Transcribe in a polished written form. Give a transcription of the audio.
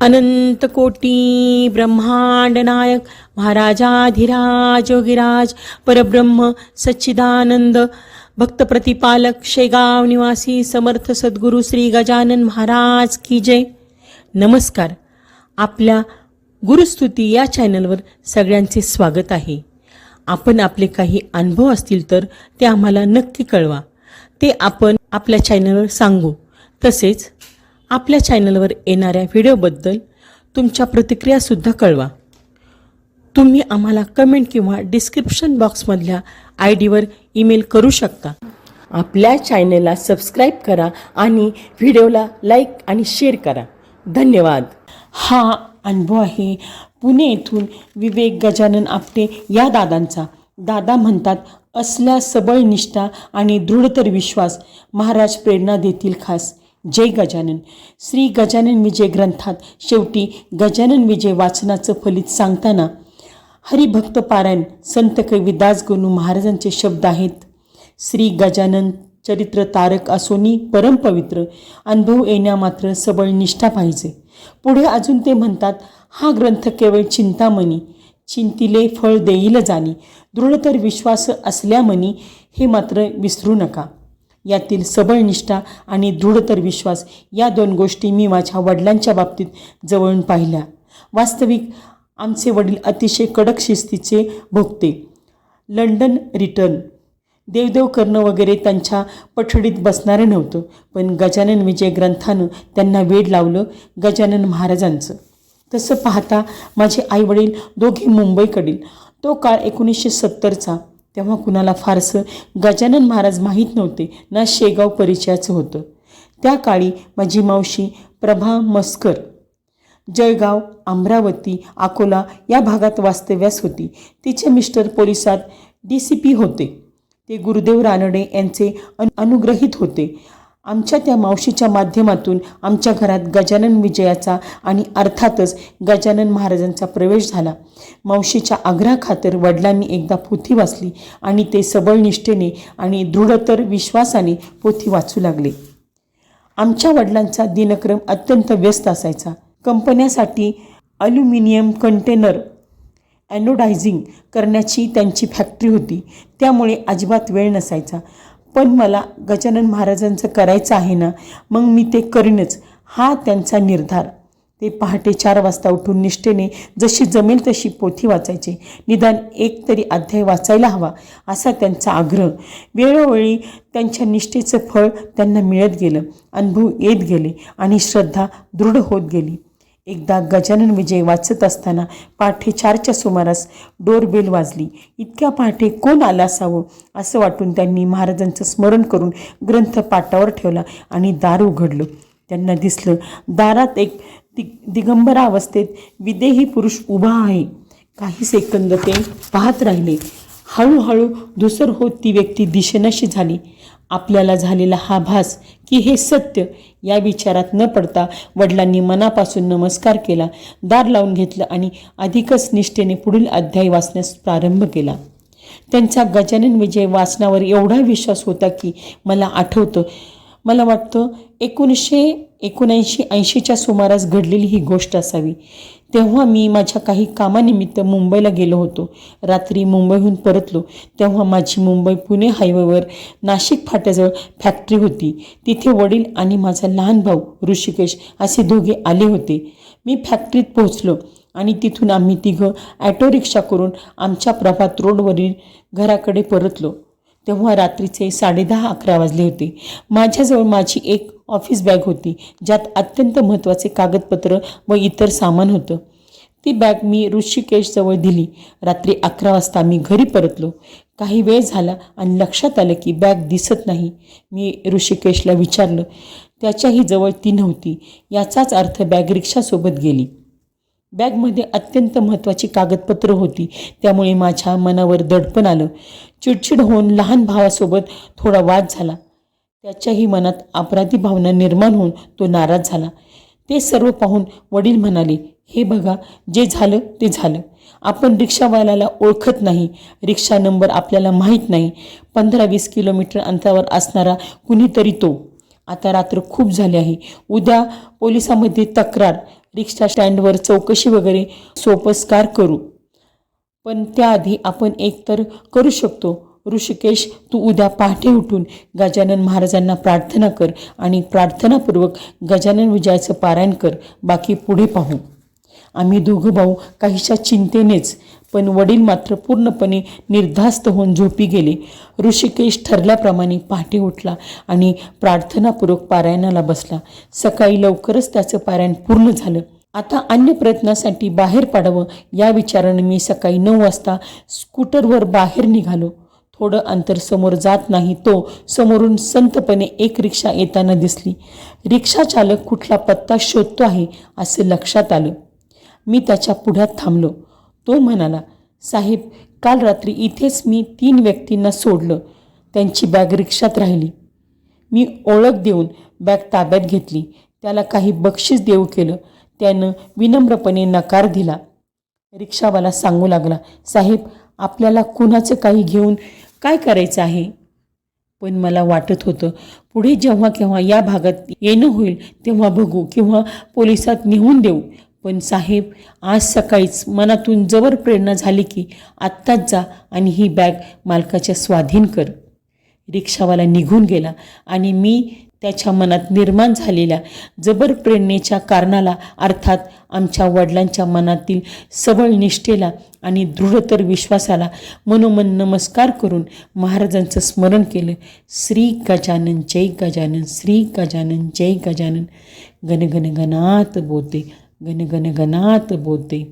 अनंत कोटी ब्रह्मांड नायक महाराजाधिराज योगीराज परब्रह्म सच्चिदानंद भक्त प्रतिपालक शेगाव निवासी समर्थ सद्गुरू श्री गजानन महाराज की जय. नमस्कार. आपल्या गुरुस्तुती या चॅनलवर सगळ्यांचे स्वागत आहे. आपण आपले काही अनुभव असतील तर ते आम्हाला नक्की कळवा. ते आपण आपल्या चॅनलवर सांगू. तसेच आपल्या चॅनलवर येणाऱ्या व्हिडिओबद्दल तुमच्या प्रतिक्रियासुद्धा कळवा. तुम्ही आम्हाला कमेंट किंवा डिस्क्रिप्शन बॉक्समधल्या ID वर ईमेल करू शकता. आपल्या चॅनलला सबस्क्राईब करा आणि व्हिडिओला लाईक आणि शेअर करा. धन्यवाद. हा अनुभव आहे पुणे येथून विवेक गजानन आपटे या दादांचा. दादा म्हणतात, असल्या सबळ निष्ठा आणि दृढतर विश्वास महाराज प्रेरणा देतील खास. जय गजानन. श्री गजानन विजय ग्रंथात शेवटी गजानन विजय वाचनाचं फलित सांगताना हरिभक्त पारायण संत कवी दास गणू महाराजांचे शब्द आहेत. श्री गजानन चरित्र तारक असोनी परमपवित्र, अनुभव येण्या मात्र सबळ निष्ठा पाहिजे. पुढे अजून ते म्हणतात, हा ग्रंथ केवळ चिंतामणी, चिंतिले फळ देईल जाणी, दृढतर विश्वास असल्यामनी हे मात्र विसरू नका. यातील सबळ निष्ठा आणि दृढतर विश्वास या दोन गोष्टी मी माझ्या वडिलांच्या बाबतीत जवळून पाहिल्या. वास्तविक आमचे वडील अतिशय कडक शिस्तीचे भोगते. लंडन रिटर्न, देवदेव करणं वगैरे त्यांच्या पठडीत बसणारं नव्हतं. पण गजानन विजय ग्रंथानं त्यांना वेड लावलं गजानन महाराजांचं. तसं पाहता माझे आईवडील दोघे मुंबईकडील. तो काळ 1970चा. तेव्हा कुणाला फारसं गजानन महाराज माहीत नव्हते ना शेगाव परिचयाचं होतं. त्या काळी माझी मावशी प्रभा मस्कर जळगाव, अमरावती, अकोला या भागात वास्तव्यास होती. तिचे मिस्टर पोलिसात DCP होते. ते गुरुदेव रानडे यांचे अनुग्रहित होते. आमच्या त्या मावशीच्या माध्यमातून आमच्या घरात गजानन विजयाचा आणि अर्थातच गजानन महाराजांचा प्रवेश झाला. मावशीच्या आग्रहाखातर वडिलांनी एकदा पोथी वाचली आणि ते सबळ निष्ठेने आणि दृढतर विश्वासाने पोथी वाचू लागले. आमच्या वडिलांचा दिनक्रम अत्यंत व्यस्त असायचा. कंपन्यासाठी ॲल्युमिनियम कंटेनर ॲनोडायझिंग करण्याची त्यांची फॅक्टरी होती. त्यामुळे अजिबात वेळ नसायचा. पण मला गजानन महाराजांचं करायचं आहे ना, मग मी ते करीनच हा त्यांचा निर्धार. ते पहाटे 4 वाजता उठून निष्ठेने जशी जमेल तशी पोथी वाचायचे. निदान एक तरी अध्याय वाचायला हवा असा त्यांचा आग्रह. वेळोवेळी त्यांच्या निष्ठेचं फळ त्यांना मिळत गेलं. अनुभव येत गेले आणि श्रद्धा दृढ होत गेली. एकदा गजानन विजय वाचत असताना पहाटे 4च्या सुमारास डोरबेल वाजली. इतक्या पहाटे कोण आलं असावं असं वाटून त्यांनी महाराजांचं स्मरण करून ग्रंथ पाटावर ठेवला आणि दार उघडलं. त्यांना दिसलं दारात एक दिगंबरा अवस्थेत विदेही पुरुष उभा आहे. काही सेकंद ते पाहत राहिले. हळूहळू धुसर होत ती व्यक्ती दिसेनाशी झाली. आपल्याला झालेला हा भास की हे सत्य या विचारात न पडता वडिलांनी मनापासून नमस्कार केला, दार लावून घेतलं आणि अधिकच निष्ठेने पुढील अध्याय वाचण्यास प्रारंभ केला. त्यांचा गजानन विजय वाचनावर एवढा विश्वास होता की मला आठवतं, मला वाटतं 1979-80च्या सुमारास घडलेली ही गोष्ट असावी. तेव्हा मी माझ्या काही कामानिमित्त मुंबईला गेलो होतो. रात्री मुंबईहून परतलो तेव्हा माझी मुंबई पुणे हायवेवर नाशिक फाट्याजवळ फॅक्टरी होती. तिथे वडील आणि माझा लहान भाऊ ऋषिकेश असे दोघे आले होते. मी फॅक्टरीत पोहोचलो आणि तिथून आम्ही तिघं ॲटो रिक्षा करून आमच्या प्रभात रोडवरील घराकडे परतलो. तेव्हा रात्रीचे 10:30-11 वाजले होते. माझ्याजवळ माझी एक ऑफिस बॅग होती, ज्यात अत्यंत महत्त्वाचे कागदपत्र व इतर सामान होतं. ती बॅग मी ऋषिकेशजवळ दिली. रात्री 11 वाजता मी घरी परतलो. काही वेळ झाला आणि लक्षात आलं की बॅग दिसत नाही. मी ऋषिकेशला विचारलं. त्याच्याही जवळ ती नव्हती. याचाच अर्थ बॅग रिक्षासोबत गेली. बॅगमध्ये अत्यंत महत्त्वाची कागदपत्र होती. त्यामुळे माझ्या मनावर दडपण आलं. चिडचिड होऊन लहान भावासोबत थोडा वाद झाला. त्याच्याही मनात अपराधी भावना निर्माण होऊन तो नाराज झाला. ते सर्व पाहून वडील म्हणाले, हे बघा, जे झालं ते झालं. आपण रिक्षावाल्याला ओळखत नाही, रिक्षा नंबर आपल्याला माहीत नाही. 15-20 किलोमीटर अंतरावर असणारा कुणीतरी तो. आता रात्र खूप झाली आहे. उद्या पोलिसांमध्ये तक्रार. रिक्षा स्टँडवर चौकशी वगैरे सोपस्कार करू. पण त्याआधी आपण एक तर करू शकतो. ऋषिकेश, तू उद्या पहाटे उठून गजानन महाराजांना प्रार्थना कर आणि प्रार्थनापूर्वक गजानन विजयाचं पारायण कर. बाकी पुढे पाहू. आम्ही दोघं भाऊ काहीशा चिंतेनेच, पण वडील मात्र पूर्णपणे निर्धास्त होऊन झोपी गेले. ऋषिकेश ठरल्याप्रमाणे पहाटे उठला आणि प्रार्थनापूर्वक पारायणाला बसला. सकाळी लवकरच त्याचं पारायण पूर्ण झालं. आता अन्य प्रयत्नासाठी बाहेर पडावं या विचाराने मी सकाळी 9 वाजता स्कूटरवर बाहेर निघालो. थोडं अंतर समोर जात नाही तो समोरून संतपणे एक रिक्षा येताना दिसली. रिक्षा चालक कुठला पत्ता शोधतो आहे असं लक्षात आलं. मी त्याच्या पुढ्यात थांबलो. तो म्हणाला, साहेब, काल रात्री इथेच मी 3 व्यक्तींना सोडलं. त्यांची बॅग रिक्षात राहिली. मी ओळख देऊन बॅग ताब्यात घेतली. त्याला काही बक्षीस देऊ केलं. त्यानं विनम्रपणे नकार दिला. रिक्षावाला सांगू लागला, साहेब, आपल्याला कुणाचं काही घेऊन काय करायचं आहे? पण मला वाटत होतं पुढे जेव्हा केव्हा या भागात येणं होईल तेव्हा बघू किंवा पोलिसात नेऊन देऊ. पण साहेब, आज सकाळीच मनातून जबर प्रेरणा झाली की आत्ताच जा आणि ही बॅग मालकाच्या स्वाधीन कर. रिक्षावाला निघून गेला आणि मी त्याच्या मनात निर्माण झालेल्या जबर प्रेरणेच्या कारणाला, अर्थात आमच्या वडिलांच्या मनातील सबळ निष्ठेला आणि दृढतर विश्वासाला मनोमन नमस्कार करून महाराजांचं स्मरण केलं. श्री गजानन जय गजानन, श्री गजानन जय गजानन. गण गण गणात बोलते, गण गण गणात बोलते.